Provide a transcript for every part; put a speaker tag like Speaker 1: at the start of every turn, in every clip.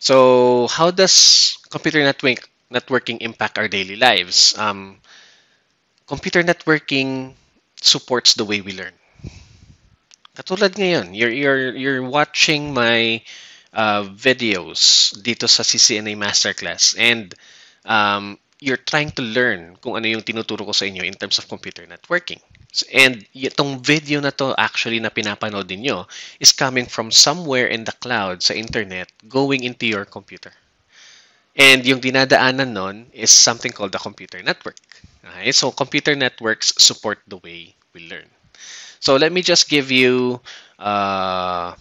Speaker 1: So how does computer networking impact our daily lives? Computer networking supports the way we learn. Katulad ngayon, you're watching my videos dito sa CCNA Masterclass, and you're trying to learn kung ano yung tinuturo ko sa inyo in terms of computer networking. And itong video na to actually na pinapanood ninyo is coming from somewhere in the cloud sa internet going into your computer. And yung dinadaanan nun is something called the computer network. Okay? So computer networks support the way we learn. So let me just give you a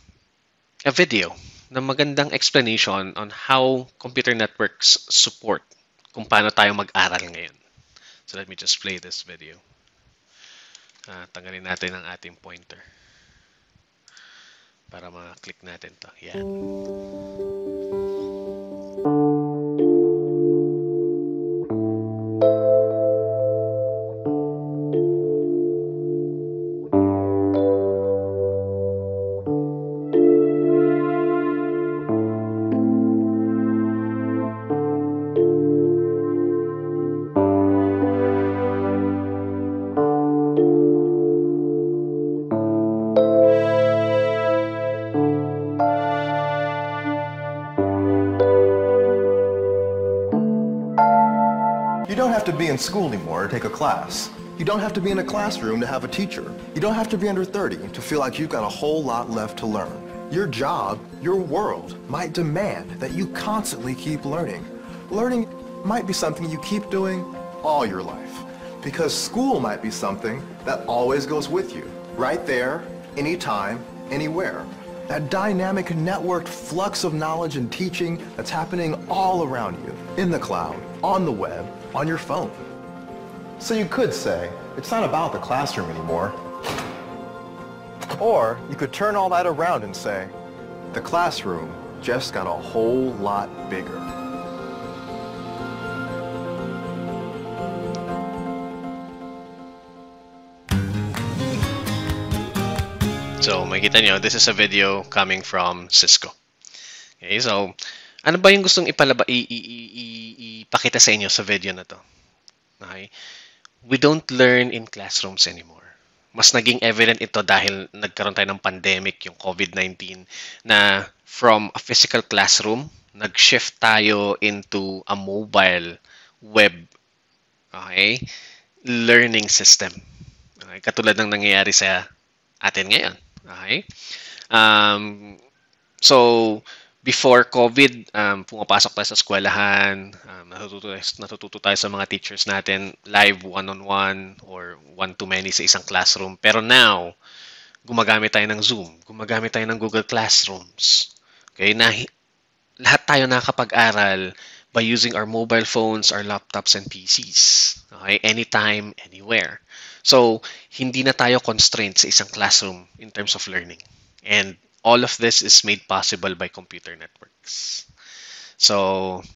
Speaker 1: video na magandang explanation on how computer networks support kung paano tayo mag-aral ngayon. So let me just play this video. Tanggalin natin ang ating pointer para ma-click natin to. Yan.
Speaker 2: You don't have to be in school anymore to take a class. You don't have to be in a classroom to have a teacher. You don't have to be under 30 to feel like you've got a whole lot left to learn. Your job, your world, might demand that you constantly keep learning. Learning might be something you keep doing all your life, because school might be something that always goes with you, right there, anytime, anywhere. That dynamic, networked flux of knowledge and teaching that's happening all around you, in the cloud, on the web, on your phone. So you could say, it's not about the classroom anymore. Or you could turn all that around and say, the classroom just got a whole lot bigger.
Speaker 1: So makita nyo, this is a video coming from Cisco. Okay, so ano ba yung gustong ipakita sa inyo sa video na to? Okay? We don't learn in classrooms anymore. Mas naging evident ito dahil nagkaroon tayo ng pandemic, yung COVID-19, na from a physical classroom, nag-shift tayo into a mobile web, okay, learning system. Okay? Katulad ng nangyayari sa atin ngayon. Okay? So, before COVID, pumapasok tayo sa eskwelahan, natututo tayo sa mga teachers natin live one-on-one or one-to-many sa isang classroom. Pero now, gumagamit tayo ng Zoom, gumagamit tayo ng Google Classrooms. Okay? Lahat tayo nakakapag-aral by using our mobile phones, our laptops, and PCs. Okay? Anytime, anywhere. So, hindi na tayo constrained sa isang classroom in terms of learning. And all of this is made possible by computer networks. So,